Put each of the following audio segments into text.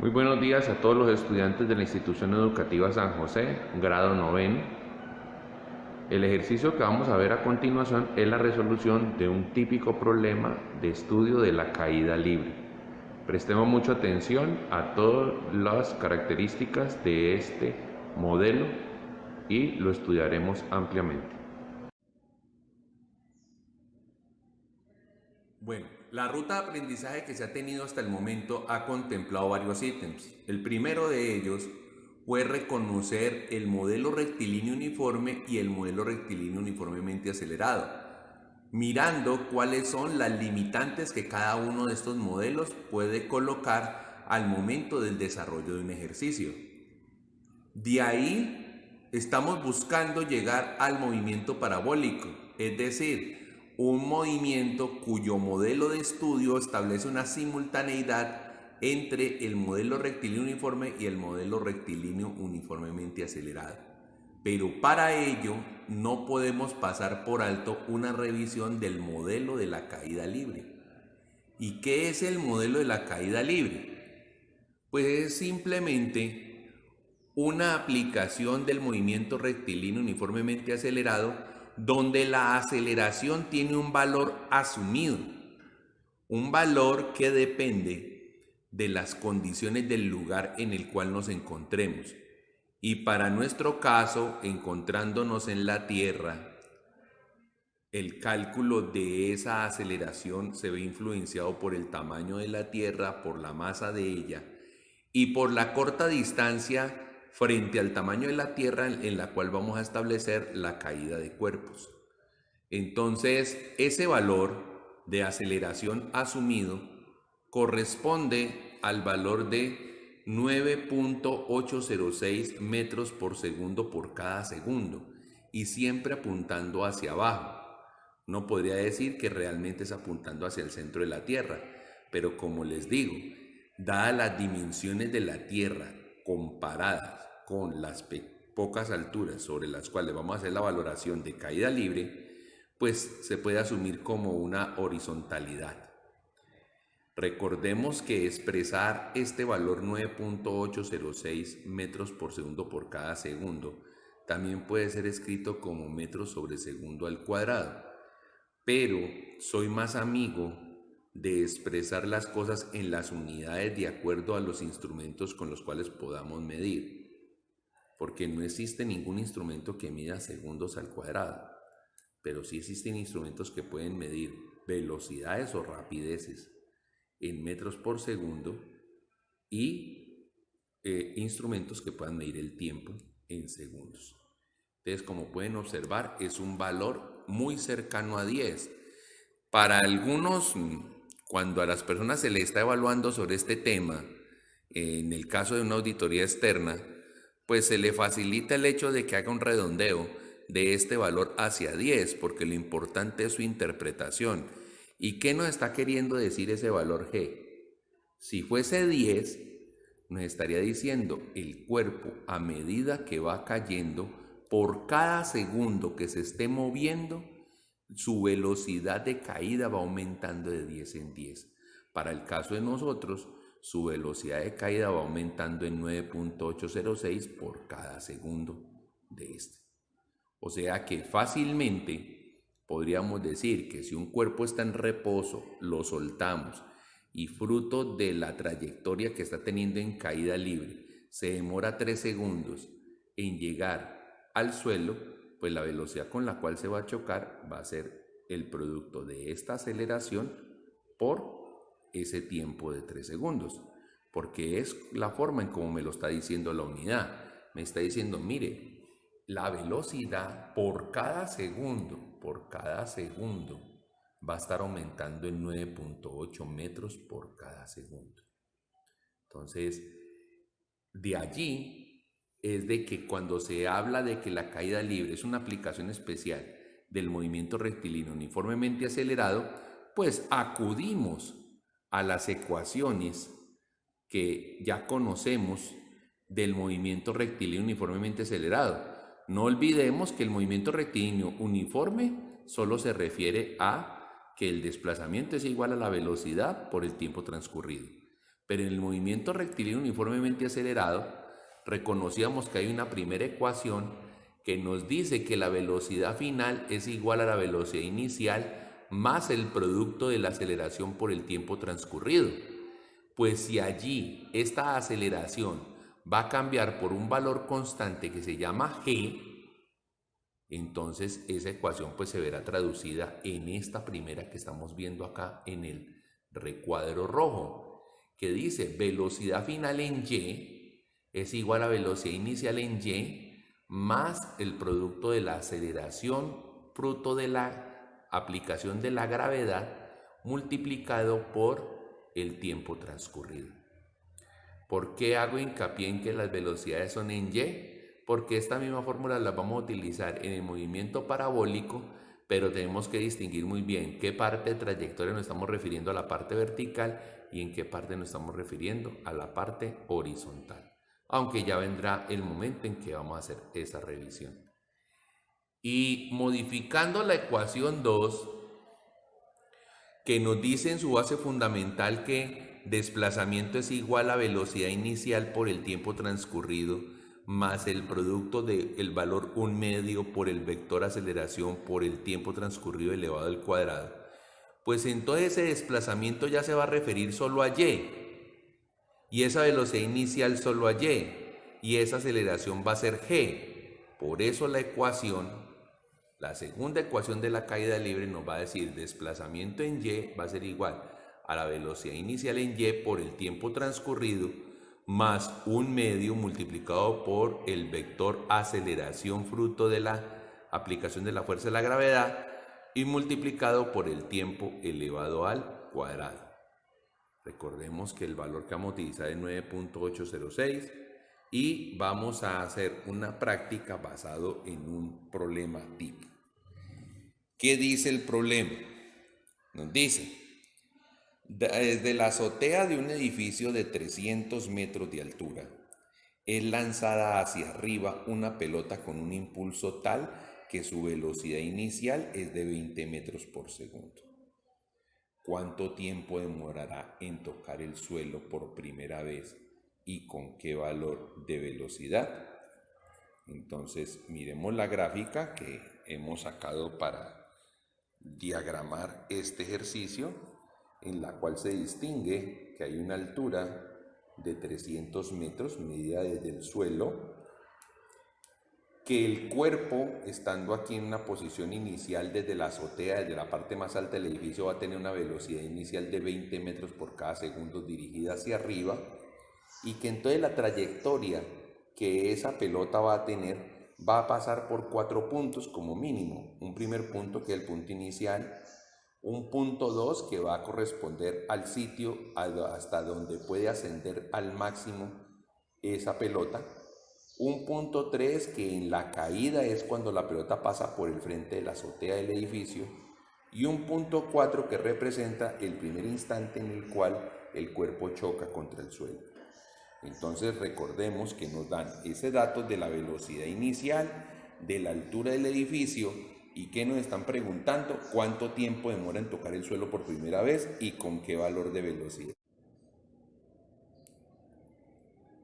Muy buenos días a todos los estudiantes de la institución educativa San José, grado noveno. El ejercicio que vamos a ver a continuación es la resolución de un típico problema de estudio de la caída libre. Prestemos mucha atención a todas las características de este modelo y lo estudiaremos ampliamente. Bueno, la ruta de aprendizaje que se ha tenido hasta el momento ha contemplado varios ítems. El primero de ellos fue reconocer el modelo rectilíneo uniforme y el modelo rectilíneo uniformemente acelerado, mirando cuáles son las limitantes que cada uno de estos modelos puede colocar al momento del desarrollo de un ejercicio. De ahí estamos buscando llegar al movimiento parabólico, es decir, un movimiento cuyo modelo de estudio establece una simultaneidad entre el modelo rectilíneo uniforme y el modelo rectilíneo uniformemente acelerado. Pero para ello no podemos pasar por alto una revisión del modelo de la caída libre. ¿Y qué es el modelo de la caída libre? Pues es simplemente una aplicación del movimiento rectilíneo uniformemente acelerado donde la aceleración tiene un valor asumido, un valor que depende de las condiciones del lugar en el cual nos encontremos. Y para nuestro caso, encontrándonos en la Tierra, el cálculo de esa aceleración se ve influenciado por el tamaño de la Tierra, por la masa de ella y por la corta distancia frente al tamaño de la Tierra en la cual vamos a establecer la caída de cuerpos. Entonces, ese valor de aceleración asumido corresponde al valor de 9.806 metros por segundo por cada segundo y siempre apuntando hacia abajo. No podría decir que realmente es apuntando hacia el centro de la Tierra, pero como les digo, dadas las dimensiones de la Tierra comparadas con las pocas alturas sobre las cuales vamos a hacer la valoración de caída libre, pues se puede asumir como una horizontalidad. Recordemos que expresar este valor 9.806 metros por segundo por cada segundo también puede ser escrito como metros sobre segundo al cuadrado, pero soy más amigo de expresar las cosas en las unidades de acuerdo a los instrumentos con los cuales podamos medir, porque no existe ningún instrumento que mida segundos al cuadrado, pero sí existen instrumentos que pueden medir velocidades o rapideces en metros por segundo y instrumentos que puedan medir el tiempo en segundos. Entonces, como pueden observar, es un valor muy cercano a 10. Para algunos, cuando a las personas se les está evaluando sobre este tema, en el caso de una auditoría externa, pues se le facilita el hecho de que haga un redondeo de este valor hacia 10, porque lo importante es su interpretación. ¿Y qué nos está queriendo decir ese valor G? Si fuese 10, nos estaría diciendo el cuerpo a medida que va cayendo, por cada segundo que se esté moviendo, su velocidad de caída va aumentando de 10 en 10. Para el caso de nosotros, su velocidad de caída va aumentando en 9.806 por cada segundo de este. O sea que fácilmente podríamos decir que si un cuerpo está en reposo, lo soltamos y fruto de la trayectoria que está teniendo en caída libre, se demora 3 segundos en llegar al suelo, pues la velocidad con la cual se va a chocar va a ser el producto de esta aceleración por ese tiempo de 3 segundos, porque es la forma en cómo me lo está diciendo la unidad. Me está diciendo, mire, la velocidad por cada segundo va a estar aumentando en 9.8 metros por cada segundo. Entonces, de allí es de que cuando se habla de que la caída libre es una aplicación especial del movimiento rectilíneo uniformemente acelerado, pues acudimos a las ecuaciones que ya conocemos del movimiento rectilíneo uniformemente acelerado. No olvidemos que el movimiento rectilíneo uniforme solo se refiere a que el desplazamiento es igual a la velocidad por el tiempo transcurrido. Pero en el movimiento rectilíneo uniformemente acelerado, reconocíamos que hay una primera ecuación que nos dice que la velocidad final es igual a la velocidad inicial más el producto de la aceleración por el tiempo transcurrido. Pues si allí esta aceleración va a cambiar por un valor constante que se llama g, entonces esa ecuación pues se verá traducida en esta primera que estamos viendo acá en el recuadro rojo, que dice velocidad final en y es igual a velocidad inicial en y más el producto de la aceleración fruto de la aplicación de la gravedad multiplicado por el tiempo transcurrido. ¿Por qué hago hincapié en que las velocidades son en y? Porque esta misma fórmula la vamos a utilizar en el movimiento parabólico, pero tenemos que distinguir muy bien qué parte de trayectoria nos estamos refiriendo a la parte vertical y en qué parte nos estamos refiriendo a la parte horizontal. Aunque ya vendrá el momento en que vamos a hacer esa revisión. Y modificando la ecuación 2, que nos dice en su base fundamental que desplazamiento es igual a velocidad inicial por el tiempo transcurrido más el producto del valor 1 medio por el vector aceleración por el tiempo transcurrido elevado al cuadrado, pues entonces ese desplazamiento ya se va a referir solo a y esa velocidad inicial solo a y esa aceleración va a ser g. Por eso la segunda ecuación de la caída libre nos va a decir desplazamiento en y va a ser igual a la velocidad inicial en y por el tiempo transcurrido más 1 medio multiplicado por el vector aceleración fruto de la aplicación de la fuerza de la gravedad y multiplicado por el tiempo elevado al cuadrado. Recordemos que el valor que vamos a utilizar es 9.806 y vamos a hacer una práctica basado en un problema tipo. ¿Qué dice el problema? Nos dice: desde la azotea de un edificio de 300 metros de altura, es lanzada hacia arriba una pelota con un impulso tal que su velocidad inicial es de 20 metros por segundo. ¿Cuánto tiempo demorará en tocar el suelo por primera vez y con qué valor de velocidad? Entonces, miremos la gráfica que hemos sacado para diagramar este ejercicio, en la cual se distingue que hay una altura de 300 metros medida desde el suelo, que el cuerpo, estando aquí en una posición inicial desde la azotea, desde la parte más alta del edificio, va a tener una velocidad inicial de 20 metros por cada segundo dirigida hacia arriba, y que entonces la trayectoria que esa pelota va a tener va a pasar por 4 puntos como mínimo. Un primer punto que es el punto inicial, un punto 2 que va a corresponder al sitio hasta donde puede ascender al máximo esa pelota, un punto 3 que en la caída es cuando la pelota pasa por el frente de la azotea del edificio, y un punto 4 que representa el primer instante en el cual el cuerpo choca contra el suelo. Entonces recordemos que nos dan ese dato de la velocidad inicial, de la altura del edificio, y que nos están preguntando cuánto tiempo demora en tocar el suelo por primera vez y con qué valor de velocidad.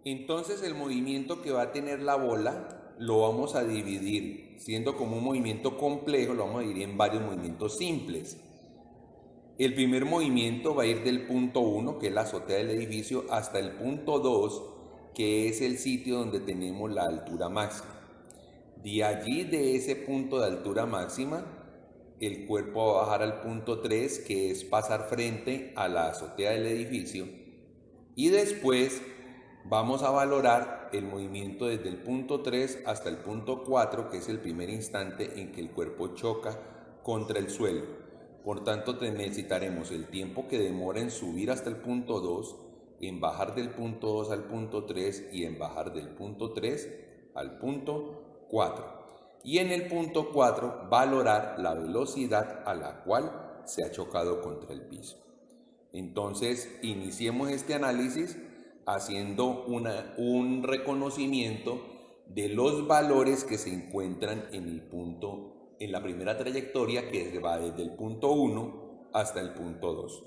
Entonces el movimiento que va a tener la bola lo vamos a dividir, siendo como un movimiento complejo, lo vamos a dividir en varios movimientos simples. El primer movimiento va a ir del punto 1, que es la azotea del edificio, hasta el punto 2, que es el sitio donde tenemos la altura máxima. De allí, de ese punto de altura máxima, el cuerpo va a bajar al punto 3, que es pasar frente a la azotea del edificio, y después vamos a valorar el movimiento desde el punto 3 hasta el punto 4, que es el primer instante en que el cuerpo choca contra el suelo. Por tanto, necesitaremos el tiempo que demora en subir hasta el punto 2, en bajar del punto 2 al punto 3 y en bajar del punto 3 al punto 4. Y en el punto 4 valorar la velocidad a la cual se ha chocado contra el piso. Entonces, iniciemos este análisis haciendo un reconocimiento de los valores que se encuentran en la primera trayectoria, que va desde el punto 1 hasta el punto 2.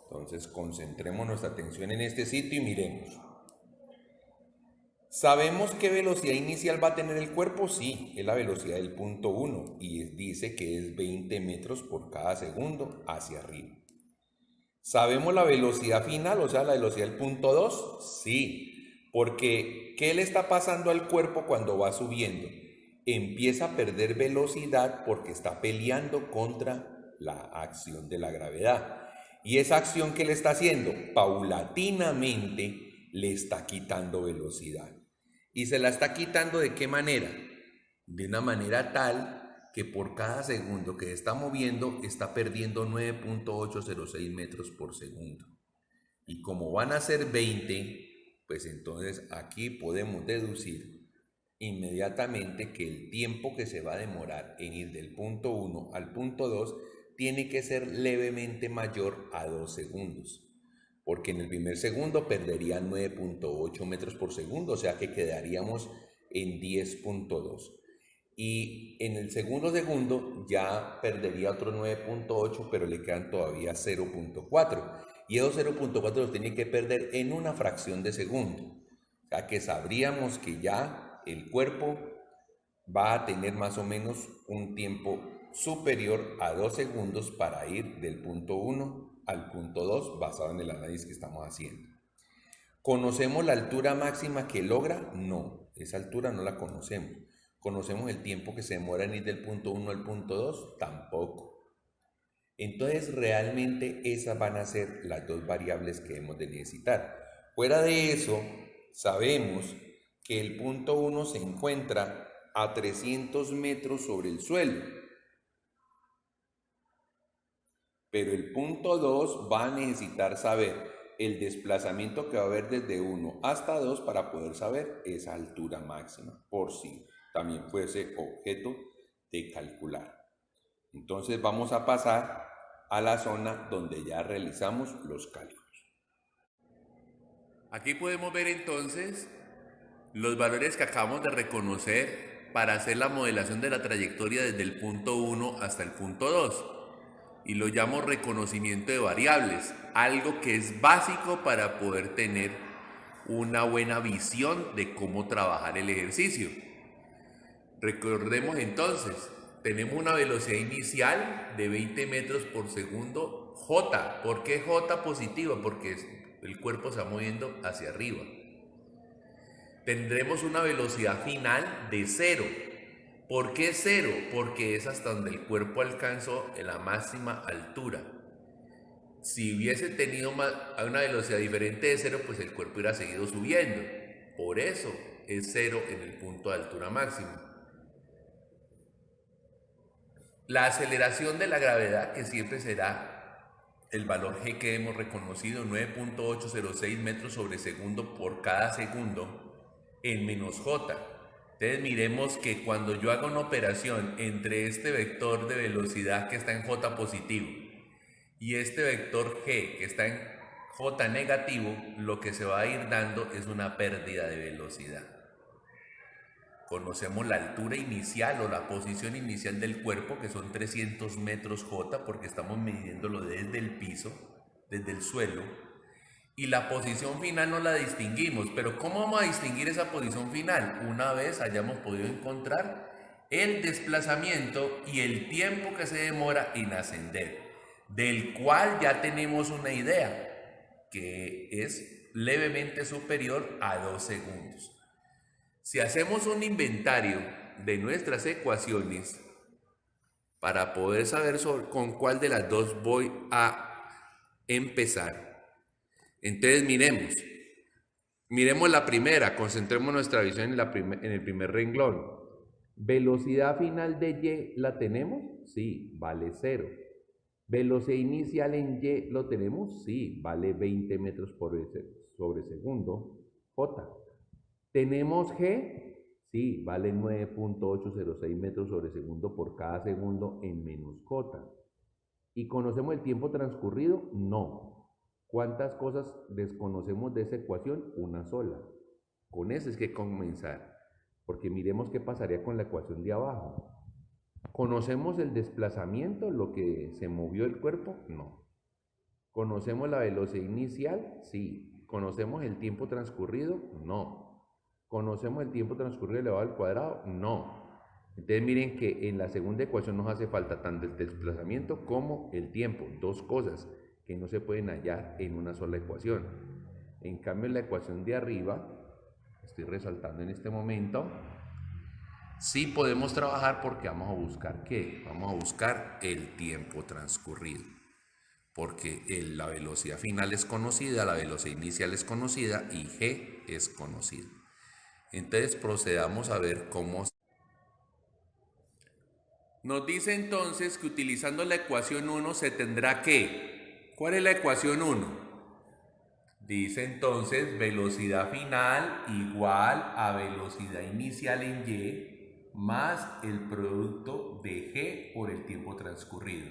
Entonces concentremos nuestra atención en este sitio y miremos. ¿Sabemos qué velocidad inicial va a tener el cuerpo? Sí, es la velocidad del punto 1 y dice que es 20 metros por cada segundo hacia arriba. ¿Sabemos la velocidad final, o sea, la velocidad del punto 2? Sí, porque ¿qué le está pasando al cuerpo cuando va subiendo? Empieza a perder velocidad porque está peleando contra la acción de la gravedad. Y esa acción que le está haciendo, paulatinamente le está quitando velocidad. ¿Y se la está quitando de qué manera? De una manera tal que por cada segundo que está moviendo está perdiendo 9.806 metros por segundo. Y como van a ser 20, pues entonces aquí podemos deducir inmediatamente que el tiempo que se va a demorar en ir del punto 1 al punto 2 tiene que ser levemente mayor a 2 segundos. Porque en el primer segundo perdería 9.8 metros por segundo, o sea que quedaríamos en 10.2. Y en el segundo ya perdería otro 9.8, pero le quedan todavía 0.4. Y esos 0.4 los tiene que perder en una fracción de segundo. O sea que sabríamos que ya el cuerpo va a tener más o menos un tiempo superior a 2 segundos para ir del punto 1 al punto 2 basado en el análisis que estamos haciendo. ¿Conocemos la altura máxima que logra? No, esa altura no la conocemos. ¿Conocemos el tiempo que se demora en ir del punto 1 al punto 2? Tampoco. Entonces realmente esas van a ser las dos variables que hemos de necesitar. Fuera de eso, sabemos que el punto 1 se encuentra a 300 metros sobre el suelo. Pero el punto 2 va a necesitar saber el desplazamiento que va a haber desde 1 hasta 2 para poder saber esa altura máxima, por si también fuese objeto de calcular. Entonces vamos a pasar a la zona donde ya realizamos los cálculos. Aquí podemos ver entonces los valores que acabamos de reconocer para hacer la modelación de la trayectoria desde el punto 1 hasta el punto 2. Y lo llamo reconocimiento de variables, algo que es básico para poder tener una buena visión de cómo trabajar el ejercicio. Recordemos entonces, tenemos una velocidad inicial de 20 metros por segundo, J. ¿Por qué J positiva? Porque el cuerpo se va moviendo hacia arriba. Tendremos una velocidad final de 0. ¿Por qué 0? Porque es hasta donde el cuerpo alcanzó la máxima altura. Si hubiese tenido una velocidad diferente de 0, pues el cuerpo hubiera seguido subiendo. Por eso es 0 en el punto de altura máxima. La aceleración de la gravedad, que siempre será el valor G que hemos reconocido, 9.806 metros sobre segundo por cada segundo, en menos J. Entonces miremos que cuando yo haga una operación entre este vector de velocidad que está en J positivo y este vector G que está en J negativo, lo que se va a ir dando es una pérdida de velocidad. Conocemos la altura inicial o la posición inicial del cuerpo, que son 300 metros J, porque estamos midiéndolo desde el piso, desde el suelo. Y la posición final no la distinguimos, pero ¿cómo vamos a distinguir esa posición final? Una vez hayamos podido encontrar el desplazamiento y el tiempo que se demora en ascender, del cual ya tenemos una idea, que es levemente superior a 2 segundos. Si hacemos un inventario de nuestras ecuaciones, para poder saber con cuál de las dos voy a empezar, entonces miremos la primera, concentremos nuestra visión en el primer renglón. ¿Velocidad final de Y la tenemos? Sí, vale 0. ¿Velocidad inicial en Y lo tenemos? Sí, vale 20 metros sobre segundo, J. ¿Tenemos G? Sí, vale 9.806 metros sobre segundo por cada segundo en menos J. ¿Y conocemos el tiempo transcurrido? No. ¿Cuántas cosas desconocemos de esa ecuación? Una sola. Con eso es que comenzar, porque miremos qué pasaría con la ecuación de abajo. ¿Conocemos el desplazamiento, lo que se movió el cuerpo? No. ¿Conocemos la velocidad inicial? Sí. ¿Conocemos el tiempo transcurrido? No. ¿Conocemos el tiempo transcurrido elevado al cuadrado? No. Entonces miren que en la segunda ecuación nos hace falta tanto el desplazamiento como el tiempo, dos cosas que no se pueden hallar en una sola ecuación. En cambio en la ecuación de arriba, estoy resaltando en este momento, sí podemos trabajar porque vamos a buscar ¿qué? Vamos a buscar el tiempo transcurrido, porque la velocidad final es conocida, la velocidad inicial es conocida y g es conocido. Entonces procedamos a ver cómo. Nos dice entonces que utilizando la ecuación 1 se tendrá que... ¿Cuál es la ecuación 1? Dice entonces velocidad final igual a velocidad inicial en y más el producto de g por el tiempo transcurrido.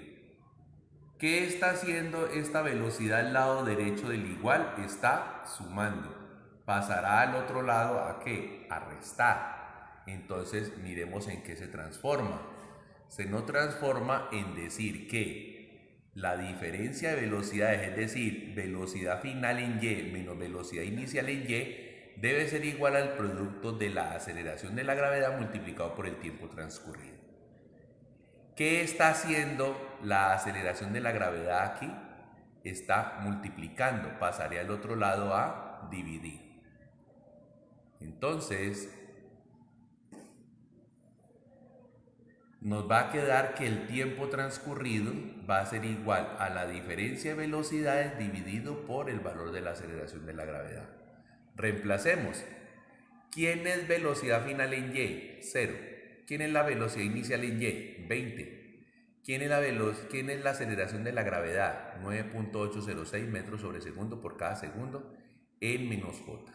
¿Qué está haciendo esta velocidad al lado derecho del igual? Está sumando. Pasará al otro lado ¿a qué? A restar. Entonces miremos en qué se transforma. Se nos transforma en decir que la diferencia de velocidades, es decir, velocidad final en y menos velocidad inicial en y, debe ser igual al producto de la aceleración de la gravedad multiplicado por el tiempo transcurrido. ¿Qué está haciendo la aceleración de la gravedad aquí? Está multiplicando, pasaré al otro lado a dividir. Entonces, nos va a quedar que el tiempo transcurrido va a ser igual a la diferencia de velocidades dividido por el valor de la aceleración de la gravedad. Reemplacemos. ¿Quién es velocidad final en y? 0. ¿Quién es la velocidad inicial en y? 20. ¿Quién es la aceleración de la gravedad? 9.806 metros sobre segundo por cada segundo en menos j.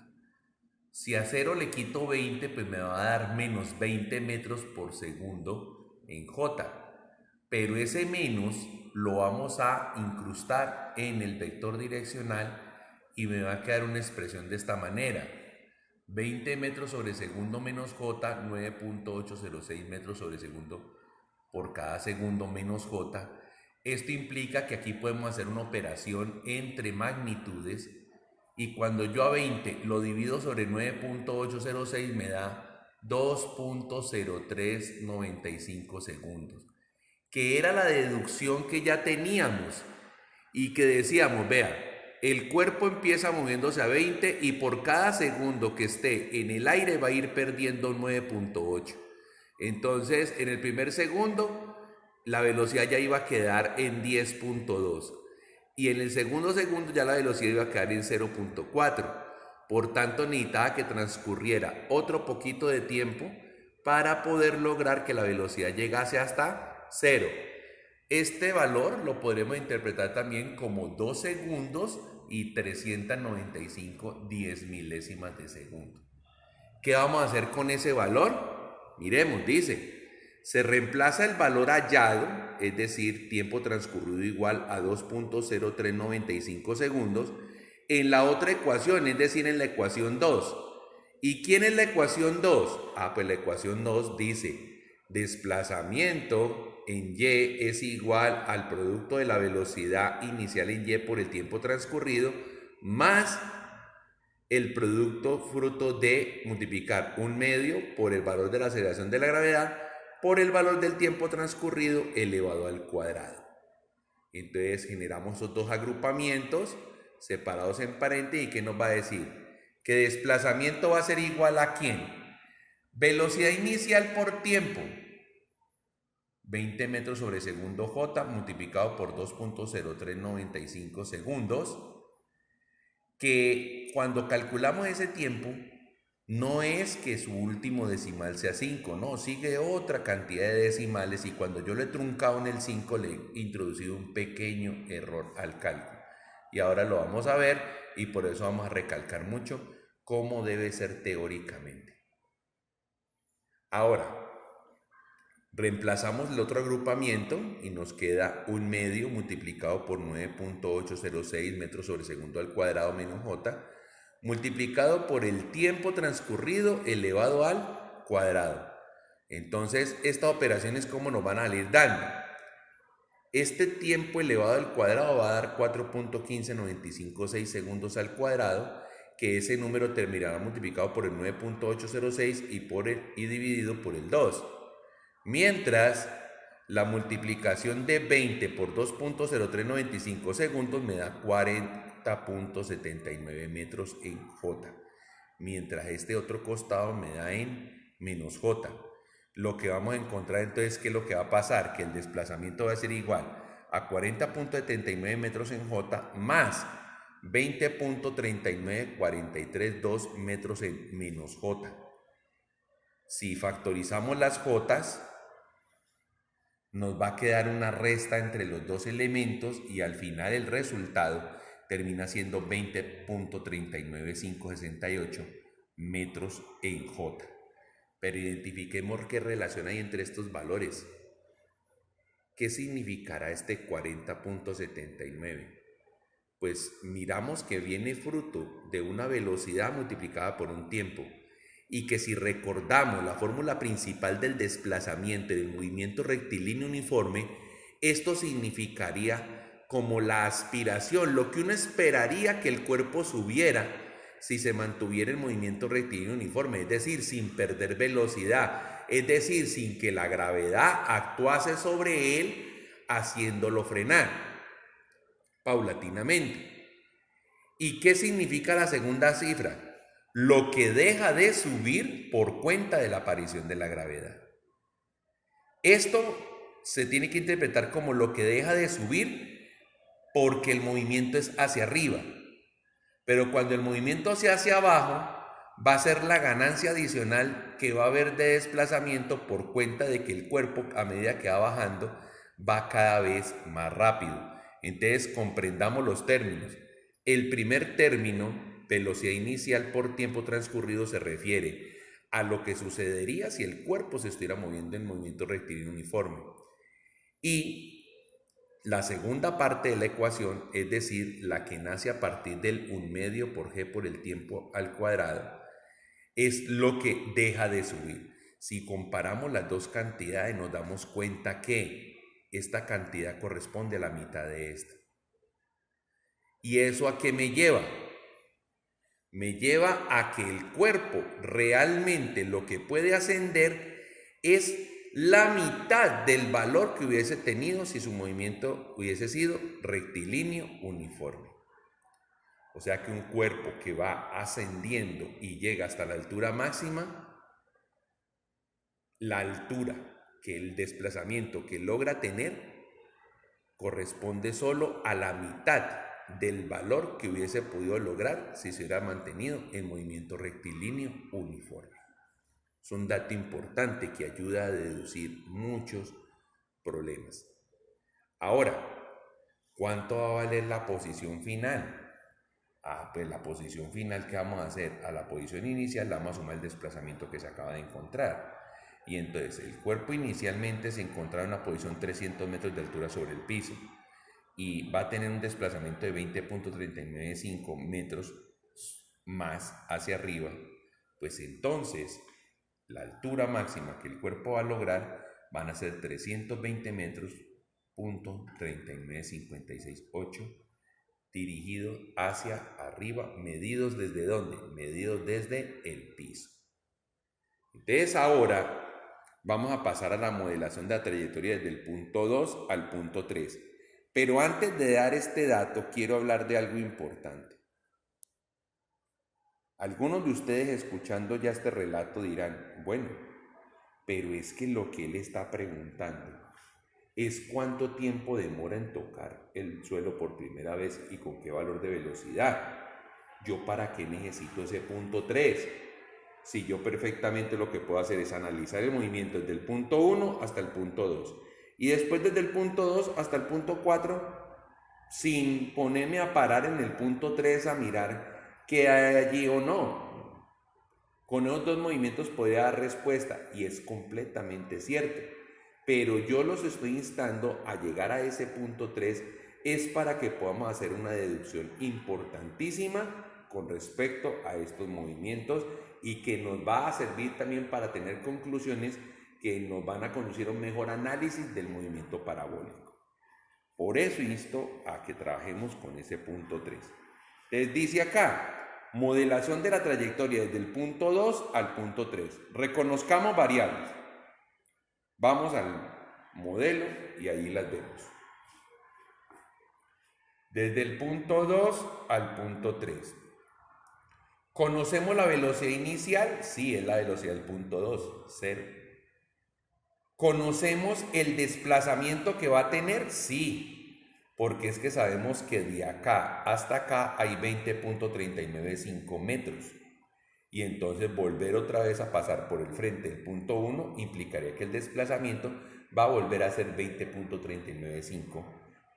Si a 0 le quito 20, pues me va a dar menos 20 metros por segundo en j, pero ese menos lo vamos a incrustar en el vector direccional y me va a quedar una expresión de esta manera: 20 metros sobre segundo menos j, 9.806 metros sobre segundo por cada segundo menos j. Esto implica que aquí podemos hacer una operación entre magnitudes y cuando yo a 20 lo divido sobre 9.806 me da 2.0395 segundos, que era la deducción que ya teníamos y que decíamos, vea, el cuerpo empieza moviéndose a 20 y por cada segundo que esté en el aire va a ir perdiendo 9.8. Entonces, en el primer segundo, la velocidad ya iba a quedar en 10.2 y en el segundo segundo ya la velocidad iba a quedar en 0.4. Por tanto, necesitaba que transcurriera otro poquito de tiempo para poder lograr que la velocidad llegase hasta 0. Este valor lo podremos interpretar también como 2 segundos y 395 10 milésimas de segundo. ¿Qué vamos a hacer con ese valor? Miremos, dice, se reemplaza el valor hallado, es decir, tiempo transcurrido igual a 2.0395 segundos, en la otra ecuación, es decir, en la ecuación 2. ¿Y quién es la ecuación 2? Pues la ecuación 2 dice, desplazamiento en y es igual al producto de la velocidad inicial en y por el tiempo transcurrido más el producto fruto de multiplicar un medio por el valor de la aceleración de la gravedad por el valor del tiempo transcurrido elevado al cuadrado. Entonces generamos esos dos agrupamientos separados en paréntesis. ¿Y qué nos va a decir? Que desplazamiento va a ser igual a ¿quién? Velocidad inicial por tiempo, 20 metros sobre segundo j multiplicado por 2.0395 segundos, que cuando calculamos ese tiempo no es que su último decimal sea 5, no, sigue otra cantidad de decimales y cuando yo le he truncado en el 5 le he introducido un pequeño error al cálculo. Y ahora lo vamos a ver y por eso vamos a recalcar mucho cómo debe ser teóricamente. Ahora, reemplazamos el otro agrupamiento y nos queda un medio multiplicado por 9.806 metros sobre segundo al cuadrado menos j, multiplicado por el tiempo transcurrido elevado al cuadrado. Entonces, estas operaciones, ¿cómo nos van a salir dando? Este tiempo elevado al cuadrado va a dar 4.15956 segundos al cuadrado, que ese número terminará multiplicado por el 9.806 y dividido por el 2. Mientras la multiplicación de 20 por 2.0395 segundos me da 40.79 metros en J. Mientras este otro costado me da en menos J. Lo que vamos a encontrar entonces, ¿qué es lo que va a pasar? Que el desplazamiento va a ser igual a 40.79 metros en J más 20.39432 metros en menos J. Si factorizamos las J's, nos va a quedar una resta entre los dos elementos y al final el resultado termina siendo 20.39568 metros en J. Pero identifiquemos qué relación hay entre estos valores. ¿Qué significará este 40.79? Pues miramos que viene fruto de una velocidad multiplicada por un tiempo, y que si recordamos la fórmula principal del desplazamiento y del movimiento rectilíneo uniforme, esto significaría como la aspiración, lo que uno esperaría que el cuerpo subiera si se mantuviera el movimiento rectilíneo uniforme, es decir, sin perder velocidad, es decir, sin que la gravedad actuase sobre él, haciéndolo frenar paulatinamente. ¿Y qué significa la segunda cifra? Lo que deja de subir por cuenta de la aparición de la gravedad. Esto se tiene que interpretar como lo que deja de subir porque el movimiento es hacia arriba. Pero cuando el movimiento sea hacia abajo, va a ser la ganancia adicional que va a haber de desplazamiento por cuenta de que el cuerpo, a medida que va bajando, va cada vez más rápido. Entonces, comprendamos los términos. El primer término, velocidad inicial por tiempo transcurrido, se refiere a lo que sucedería si el cuerpo se estuviera moviendo en movimiento rectilíneo uniforme. Y la segunda parte de la ecuación, es decir, la que nace a partir del 1 medio por g por el tiempo al cuadrado, es lo que deja de subir. Si comparamos las dos cantidades, nos damos cuenta que esta cantidad corresponde a la mitad de esta. ¿Y eso a qué me lleva? Me lleva a que el cuerpo realmente lo que puede ascender es la mitad del valor que hubiese tenido si su movimiento hubiese sido rectilíneo uniforme. O sea que un cuerpo que va ascendiendo y llega hasta la altura máxima, la altura que el desplazamiento que logra tener corresponde solo a la mitad del valor que hubiese podido lograr si se hubiera mantenido en movimiento rectilíneo uniforme. Es un dato importante que ayuda a deducir muchos problemas. Ahora, ¿cuánto va a valer la posición final? Pues la posición final que vamos a hacer a la posición inicial la vamos a sumar el desplazamiento que se acaba de encontrar. Y entonces el cuerpo inicialmente se encontraba en una posición 300 metros de altura sobre el piso y va a tener un desplazamiento de 20.395 metros más hacia arriba. Pues entonces la altura máxima que el cuerpo va a lograr van a ser 320 metros, .39568, dirigido hacia arriba, medidos desde ¿dónde? Medidos desde el piso. Entonces ahora vamos a pasar a la modelación de la trayectoria desde el punto 2 al punto 3. Pero antes de dar este dato, quiero hablar de algo importante. Algunos de ustedes escuchando ya este relato dirán, bueno, pero es que lo que él está preguntando es cuánto tiempo demora en tocar el suelo por primera vez y con qué valor de velocidad. ¿Yo para qué necesito ese punto 3? Si yo perfectamente lo que puedo hacer es analizar el movimiento desde el punto 1 hasta el punto 2 y después desde el punto 2 hasta el punto 4 sin ponerme a parar en el punto 3 a mirar qué hay allí o no. Con esos dos movimientos podría dar respuesta y es completamente cierto, pero yo los estoy instando a llegar a ese punto 3 es para que podamos hacer una deducción importantísima con respecto a estos movimientos y que nos va a servir también para tener conclusiones que nos van a conducir a un mejor análisis del movimiento parabólico. Por eso insto a que trabajemos con ese punto 3. Les dice acá, modelación de la trayectoria desde el punto 2 al punto 3. Reconozcamos variables. Vamos al modelo y ahí las vemos. Desde el punto 2 al punto 3. ¿Conocemos la velocidad inicial? Sí, es la velocidad del punto 2, 0. ¿Conocemos el desplazamiento que va a tener? Sí, porque es que sabemos que de acá hasta acá hay 20.395 metros. Y entonces volver otra vez a pasar por el frente del punto 1 implicaría que el desplazamiento va a volver a ser 20.395.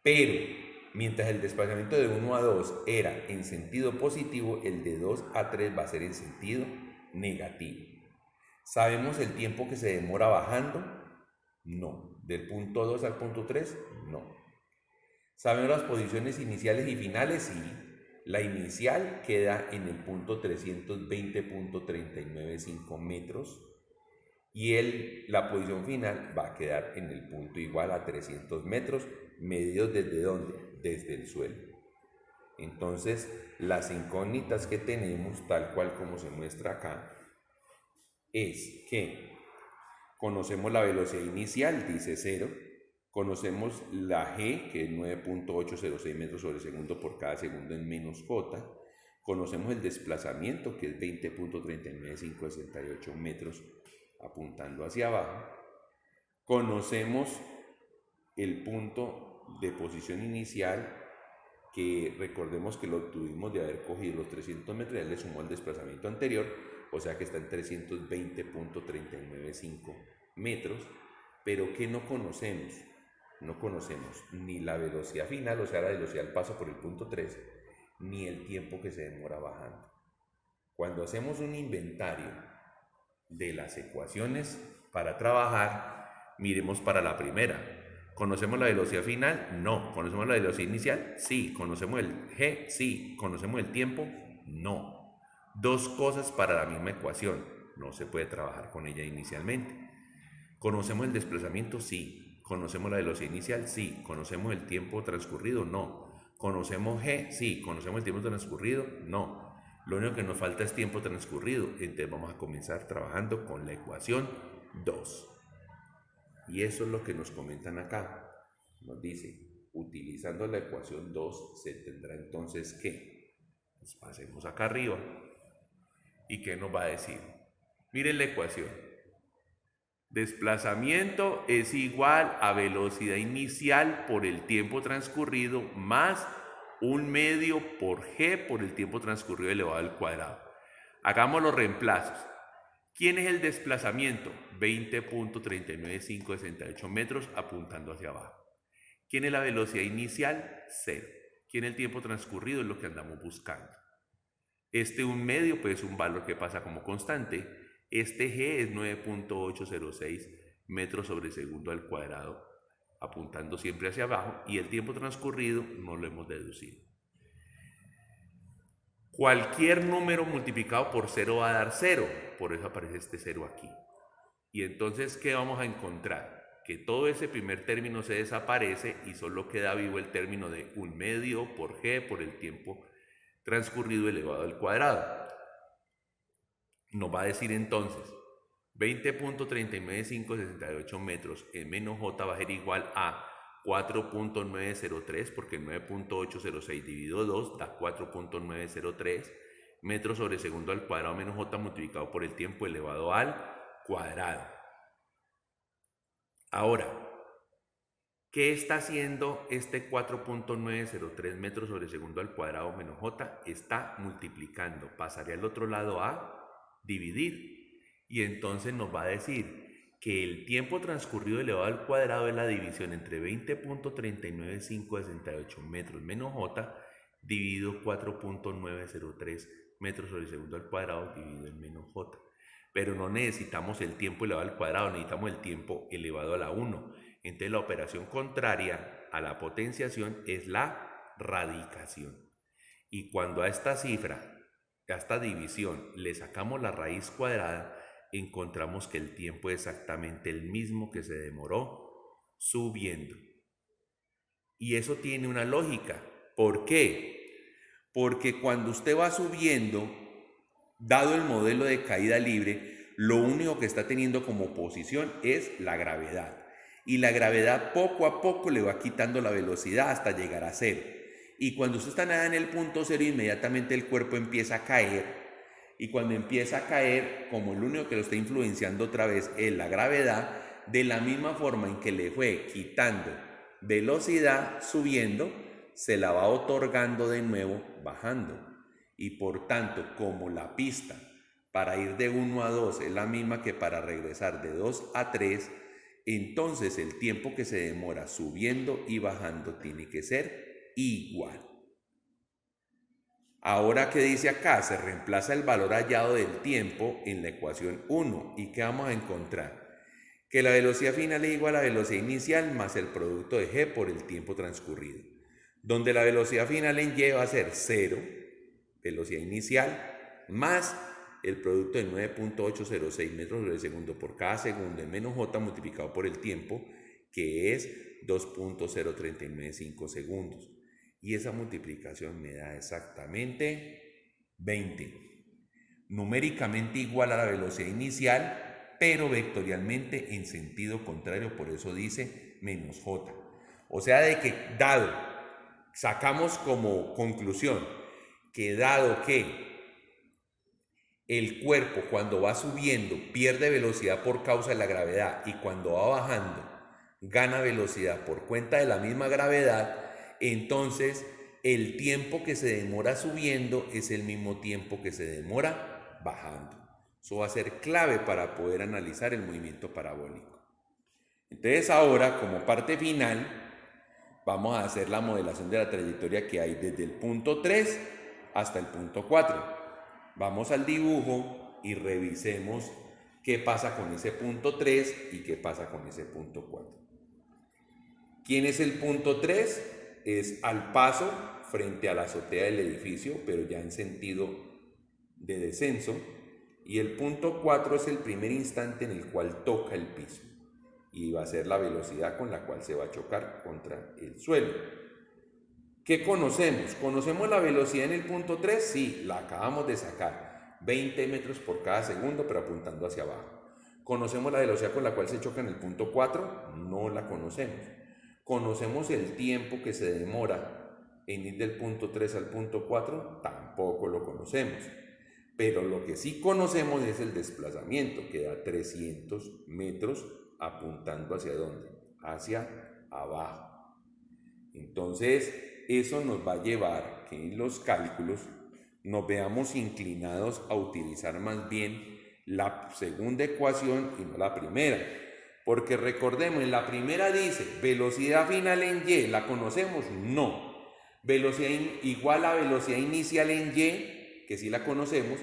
Pero mientras el desplazamiento de 1 a 2 era en sentido positivo, el de 2 a 3 va a ser en sentido negativo. ¿Sabemos el tiempo que se demora bajando? No. ¿Del punto 2 al punto 3? No. ¿Sabemos las posiciones iniciales y finales? Sí. La inicial queda en el punto 320.395 metros y la posición final va a quedar en el punto igual a 300 metros, medidos ¿desde dónde? Desde el suelo. Entonces, las incógnitas que tenemos, tal cual como se muestra acá, es que conocemos la velocidad inicial, dice 0. Conocemos la G, que es 9.806 metros sobre segundo por cada segundo en menos J. Conocemos el desplazamiento, que es 20.39568 metros apuntando hacia abajo. Conocemos el punto de posición inicial, que recordemos que lo tuvimos de haber cogido los 300 metros, ya le sumó el desplazamiento anterior, o sea que está en 320.395 metros, pero ¿qué no conocemos? No conocemos ni la velocidad final, o sea la velocidad al paso por el punto 3, ni el tiempo que se demora bajando. Cuando hacemos un inventario de las ecuaciones para trabajar, miremos para la primera. ¿Conocemos la velocidad final? No. ¿Conocemos la velocidad inicial? Sí. ¿Conocemos el G? Sí. ¿Conocemos el tiempo? No. Dos cosas para la misma ecuación. No se puede trabajar con ella inicialmente. ¿Conocemos el desplazamiento? Sí. ¿Conocemos la velocidad inicial? Sí. ¿Conocemos el tiempo transcurrido? No. ¿Conocemos G? Sí. ¿Conocemos el tiempo transcurrido? No. Lo único que nos falta es tiempo transcurrido. Entonces vamos a comenzar trabajando con la ecuación 2. Y eso es lo que nos comentan acá. Nos dice, utilizando la ecuación 2 se tendrá entonces que, pues pasemos acá arriba. ¿Y qué nos va a decir? Miren la ecuación. Desplazamiento es igual a velocidad inicial por el tiempo transcurrido más 1/2 por G por el tiempo transcurrido elevado al cuadrado. Hagamos los reemplazos. ¿Quién es el desplazamiento? 20.39568 metros apuntando hacia abajo. ¿Quién es la velocidad inicial? 0. ¿Quién es el tiempo transcurrido? Es lo que andamos buscando. Este 1/2 pues es un valor que pasa como constante. Este G es 9.806 metros sobre segundo al cuadrado, apuntando siempre hacia abajo, y el tiempo transcurrido no lo hemos deducido. Cualquier número multiplicado por 0 va a dar 0, por eso aparece este 0 aquí. Y entonces, ¿qué vamos a encontrar? Que todo ese primer término se desaparece y solo queda vivo el término de 1/2 por G por el tiempo transcurrido elevado al cuadrado. Nos va a decir entonces 20.39568 metros en menos J va a ser igual a 4.903, porque 9.806 dividido 2 da 4.903 metros sobre segundo al cuadrado menos J multiplicado por el tiempo elevado al cuadrado. Ahora, ¿qué está haciendo este 4.903 metros sobre segundo al cuadrado menos J? Está multiplicando. Pasaría al otro lado a dividir. Y entonces nos va a decir que el tiempo transcurrido elevado al cuadrado es la división entre 20.39568 metros menos J dividido 4.903 metros sobre segundo al cuadrado dividido en menos J. Pero no necesitamos el tiempo elevado al cuadrado, necesitamos el tiempo elevado a la 1. Entonces la operación contraria a la potenciación es la radicación. Y cuando a esta cifra, a esta división, le sacamos la raíz cuadrada, encontramos que el tiempo es exactamente el mismo que se demoró subiendo. Y eso tiene una lógica. ¿Por qué? Porque cuando usted va subiendo, dado el modelo de caída libre, lo único que está teniendo como oposición es la gravedad. Y la gravedad poco a poco le va quitando la velocidad hasta llegar a cero. Y cuando usted está nada en el punto cero, inmediatamente el cuerpo empieza a caer. Y cuando empieza a caer, como el único que lo está influenciando otra vez es la gravedad, de la misma forma en que le fue quitando velocidad subiendo, se la va otorgando de nuevo bajando. Y por tanto, como la pista para ir de 1 a 2 es la misma que para regresar de 2 a 3, entonces el tiempo que se demora subiendo y bajando tiene que ser igual. Ahora, ¿qué dice acá? Se reemplaza el valor hallado del tiempo en la ecuación 1. ¿Y qué vamos a encontrar? Que la velocidad final es igual a la velocidad inicial más el producto de g por el tiempo transcurrido. Donde la velocidad final en y va a ser 0, velocidad inicial, más el producto de 9.806 metros sobre segundo por cada segundo en menos j multiplicado por el tiempo, que es 2.0395 segundos. Y esa multiplicación me da exactamente 20. Numéricamente igual a la velocidad inicial, pero vectorialmente en sentido contrario, por eso dice menos j. O sea, de que dado, sacamos como conclusión, que dado que el cuerpo cuando va subiendo pierde velocidad por causa de la gravedad y cuando va bajando gana velocidad por cuenta de la misma gravedad, entonces el tiempo que se demora subiendo es el mismo tiempo que se demora bajando. Eso va a ser clave para poder analizar el movimiento parabólico. Entonces ahora, como parte final, vamos a hacer la modelación de la trayectoria que hay desde el punto 3 hasta el punto 4. Vamos al dibujo y revisemos qué pasa con ese punto 3 y qué pasa con ese punto 4. ¿Quién es el punto 3? Es al paso frente a la azotea del edificio, pero ya en sentido de descenso. Y el punto 4 es el primer instante en el cual toca el piso. Y va a ser la velocidad con la cual se va a chocar contra el suelo. ¿Qué conocemos? ¿Conocemos la velocidad en el punto 3? Sí, la acabamos de sacar. 20 metros por cada segundo, pero apuntando hacia abajo. ¿Conocemos la velocidad con la cual se choca en el punto 4? No la conocemos. ¿Conocemos el tiempo que se demora en ir del punto 3 al punto 4? Tampoco lo conocemos. Pero lo que sí conocemos es el desplazamiento, que da 300 metros apuntando hacia dónde? Hacia abajo. Entonces, eso nos va a llevar que en los cálculos nos veamos inclinados a utilizar más bien la segunda ecuación y no la primera. Porque recordemos, en la primera dice, velocidad final en y, ¿la conocemos? No. Velocidad igual a velocidad inicial en y, que sí la conocemos,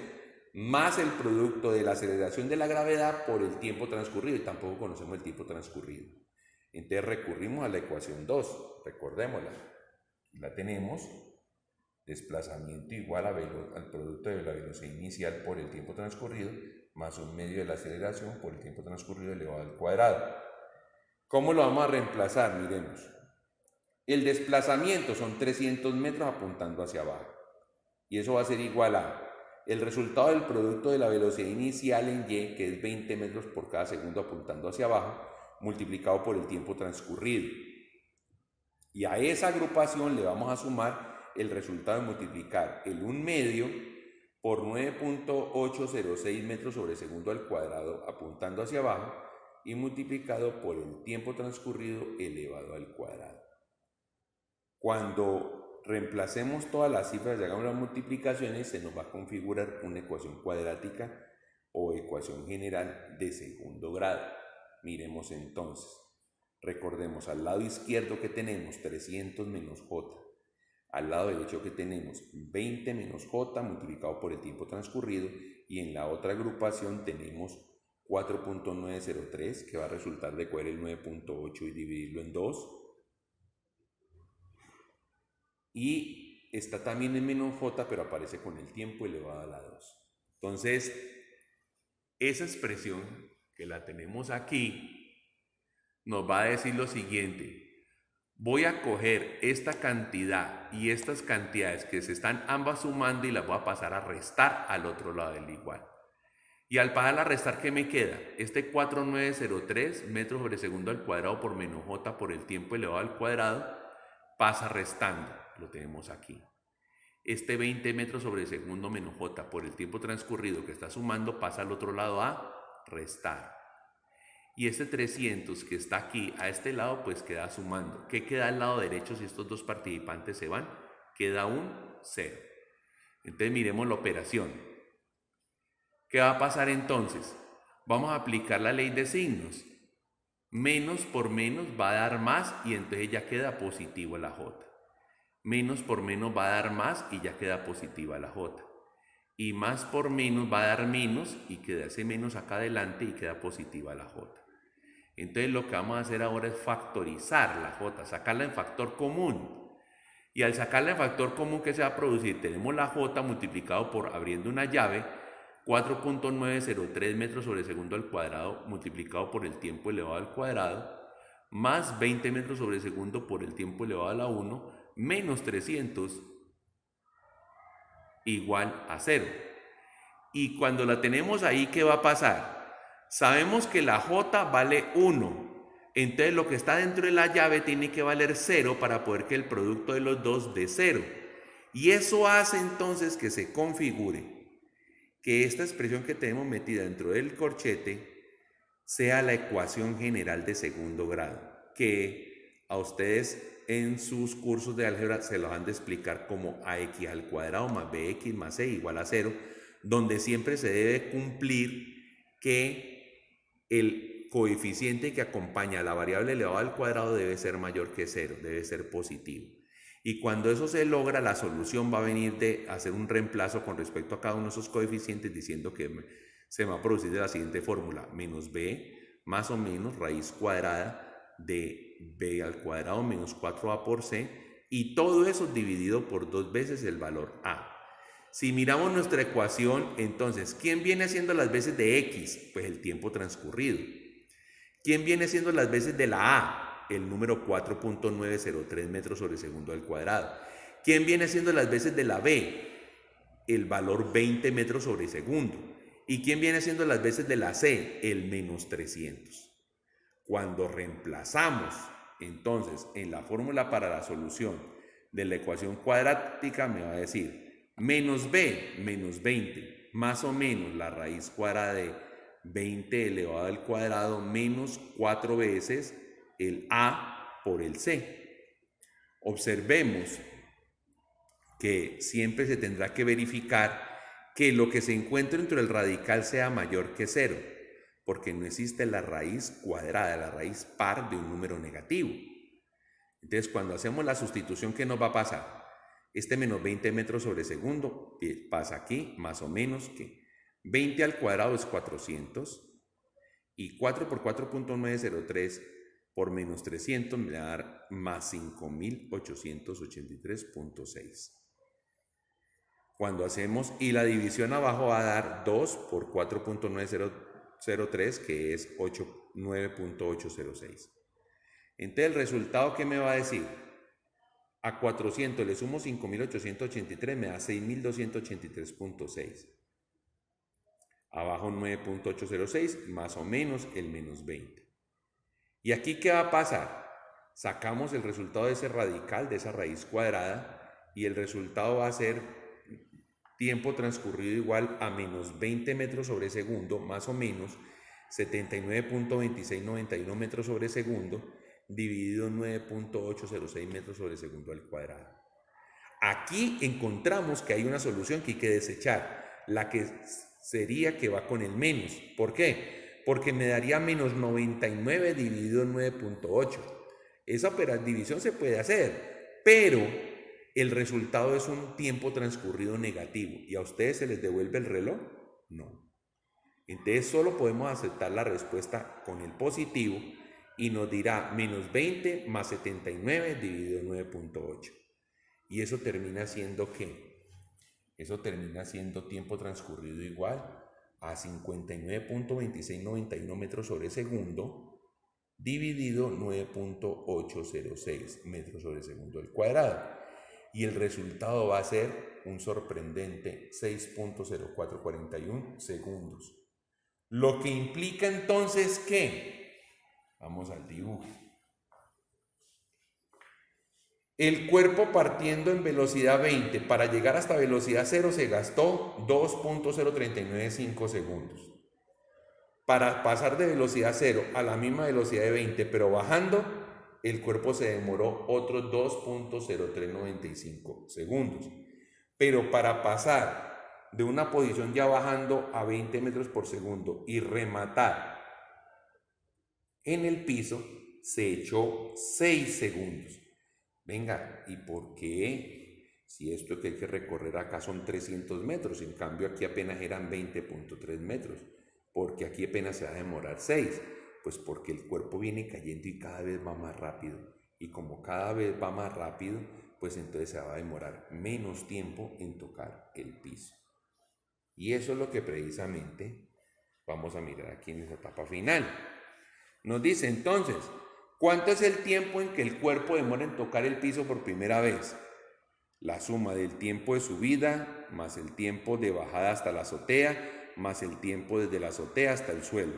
más el producto de la aceleración de la gravedad por el tiempo transcurrido, y tampoco conocemos el tiempo transcurrido. Entonces recurrimos a la ecuación 2, recordémosla. La tenemos, desplazamiento igual al producto de la velocidad inicial por el tiempo transcurrido, más un medio de la aceleración por el tiempo transcurrido elevado al cuadrado. ¿Cómo lo vamos a reemplazar? Miremos. El desplazamiento son 300 metros apuntando hacia abajo. Y eso va a ser igual a el resultado del producto de la velocidad inicial en y, que es 20 metros por cada segundo apuntando hacia abajo, multiplicado por el tiempo transcurrido. Y a esa agrupación le vamos a sumar el resultado de multiplicar el 1 medio por 9.806 metros sobre segundo al cuadrado apuntando hacia abajo y multiplicado por el tiempo transcurrido elevado al cuadrado. Cuando reemplacemos todas las cifras y hagamos las multiplicaciones, se nos va a configurar una ecuación cuadrática o ecuación general de segundo grado. Miremos entonces. Recordemos, al lado izquierdo que tenemos 300 menos j, al lado derecho que tenemos 20 menos j multiplicado por el tiempo transcurrido, y en la otra agrupación tenemos 4.903, que va a resultar de coger el 9.8 y dividirlo en 2. Y está también en menos j, pero aparece con el tiempo elevado a la 2. Entonces, esa expresión que la tenemos aquí nos va a decir lo siguiente: voy a coger esta cantidad y estas cantidades que se están ambas sumando y las voy a pasar a restar al otro lado del igual. Y al pasar a restar, ¿qué me queda? Este 4903 metros sobre segundo al cuadrado por menos j por el tiempo elevado al cuadrado pasa restando, lo tenemos aquí. Este 20 metros sobre segundo menos j por el tiempo transcurrido que está sumando pasa al otro lado a restar. Y este 300 que está aquí a este lado pues queda sumando. ¿Qué queda al lado derecho si estos dos participantes se van? Queda un 0. Entonces miremos la operación. ¿Qué va a pasar entonces? Vamos a aplicar la ley de signos. Menos por menos va a dar más y entonces ya queda positivo la j. Menos por menos va a dar más y ya queda positiva la j. Y más por menos va a dar menos y queda ese menos acá adelante y queda positiva la j. Entonces lo que vamos a hacer ahora es factorizar la j, sacarla en factor común. Y al sacarla en factor común, ¿qué se va a producir? Tenemos la j multiplicado por, abriendo una llave, 4.903 metros sobre segundo al cuadrado multiplicado por el tiempo elevado al cuadrado, más 20 metros sobre segundo por el tiempo elevado a la 1, menos 300 igual a 0. Y cuando la tenemos ahí, ¿qué va a pasar? Sabemos que la j vale 1, entonces lo que está dentro de la llave tiene que valer 0 para poder que el producto de los dos dé 0. Y eso hace entonces que se configure que esta expresión que tenemos metida dentro del corchete sea la ecuación general de segundo grado, que a ustedes en sus cursos de álgebra se los han de explicar como ax al cuadrado más bx más c igual a 0, donde siempre se debe cumplir que el coeficiente que acompaña a la variable elevada al cuadrado debe ser mayor que 0, debe ser positivo. Y cuando eso se logra, la solución va a venir de hacer un reemplazo con respecto a cada uno de esos coeficientes, diciendo que se va a producir de la siguiente fórmula: menos b más o menos raíz cuadrada de b al cuadrado menos 4a por c, y todo eso dividido por 2 veces el valor a. Si miramos nuestra ecuación, entonces, ¿quién viene siendo las veces de x? Pues el tiempo transcurrido. ¿Quién viene siendo las veces de la a? El número 4.903 metros sobre segundo al cuadrado. ¿Quién viene siendo las veces de la b? El valor 20 metros sobre segundo. ¿Y quién viene siendo las veces de la c? El menos 300. Cuando reemplazamos, entonces, en la fórmula para la solución de la ecuación cuadrática, me va a decir menos b, menos 20, más o menos la raíz cuadrada de 20 elevado al cuadrado menos 4 veces el a por el c. Observemos que siempre se tendrá que verificar que lo que se encuentre dentro del radical sea mayor que 0, porque no existe la raíz cuadrada, la raíz par de un número negativo. Entonces, cuando hacemos la sustitución, ¿qué nos va a pasar? Este menos 20 metros sobre segundo pasa aquí, más o menos que 20 al cuadrado es 400, y 4 por 4.903 por menos 300 me va a dar más 5.883.6. Cuando hacemos, y la división abajo va a dar 2 por 4.903, que es 9.806. Entonces, el resultado, ¿qué me va a decir? A 400 le sumo 5.883, me da 6.283.6. Abajo 9.806, más o menos el menos 20. ¿Y aquí qué va a pasar? Sacamos el resultado de ese radical, de esa raíz cuadrada, y el resultado va a ser tiempo transcurrido igual a menos 20 metros sobre segundo, más o menos 79.2691 metros sobre segundo, dividido en 9.806 metros sobre segundo al cuadrado. Aquí encontramos que hay una solución que hay que desechar, la que sería que va con el menos. ¿Por qué? Porque me daría menos 99 dividido en 9.8. Esa división se puede hacer, pero el resultado es un tiempo transcurrido negativo. ¿Y a ustedes se les devuelve el reloj? No. Entonces solo podemos aceptar la respuesta con el positivo y nos dirá menos 20 más 79 dividido en 9.8. Y eso termina siendo ¿qué? Eso termina siendo tiempo transcurrido igual a 59.2691 metros sobre segundo dividido 9.806 metros sobre segundo al cuadrado. Y el resultado va a ser un sorprendente 6.0441 segundos. Lo que implica entonces que, vamos al dibujo, el cuerpo partiendo en velocidad 20 para llegar hasta velocidad 0 se gastó 2.0395 segundos. Para pasar de velocidad 0 a la misma velocidad de 20 pero bajando, el cuerpo se demoró otros 2.0395 segundos. Pero para pasar de una posición ya bajando a 20 metros por segundo y rematar en el piso, se echó 6 segundos. Venga, ¿y por qué? Si esto que hay que recorrer acá son 300 metros, en cambio aquí apenas eran 20.3 metros, porque aquí apenas se va a demorar 6, pues porque el cuerpo viene cayendo y cada vez va más rápido, y como cada vez va más rápido, pues entonces se va a demorar menos tiempo en tocar el piso. Y eso es lo que precisamente vamos a mirar aquí en esa etapa final. Nos dice entonces, ¿cuánto es el tiempo en que el cuerpo demora en tocar el piso por primera vez? La suma del tiempo de subida más el tiempo de bajada hasta la azotea más el tiempo desde la azotea hasta el suelo.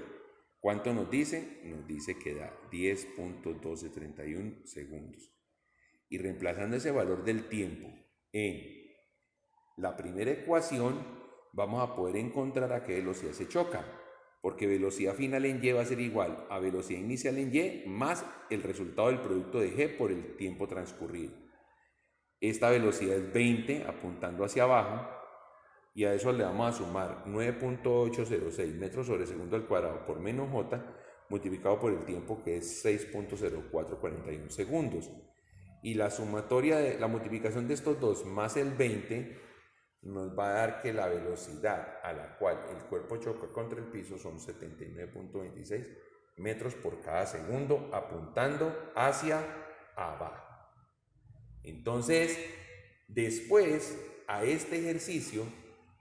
¿Cuánto nos dice? Nos dice que da 10.1231 segundos. Y reemplazando ese valor del tiempo en la primera ecuación, vamos a poder encontrar a qué velocidad se choca. Porque velocidad final en Y va a ser igual a velocidad inicial en Y más el resultado del producto de G por el tiempo transcurrido. Esta velocidad es 20 apuntando hacia abajo y a eso le vamos a sumar 9.806 metros sobre segundo al cuadrado por menos J multiplicado por el tiempo que es 6.0441 segundos. Y la sumatoria de la multiplicación de estos dos más el 20 nos va a dar que la velocidad a la cual el cuerpo choca contra el piso son 79.26 metros por cada segundo apuntando hacia abajo. Entonces, después a este ejercicio,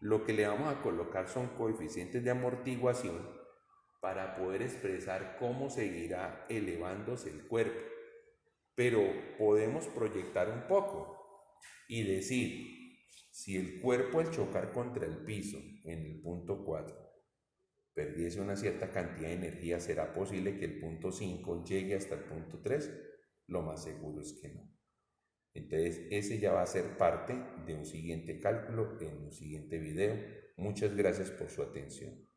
lo que le vamos a colocar son coeficientes de amortiguación para poder expresar cómo seguirá elevándose el cuerpo. Pero podemos proyectar un poco y decir, si el cuerpo al chocar contra el piso en el punto 4 perdiese una cierta cantidad de energía, ¿será posible que el punto 5 llegue hasta el punto 3? Lo más seguro es que no. Entonces ese ya va a ser parte de un siguiente cálculo en un siguiente video. Muchas gracias por su atención.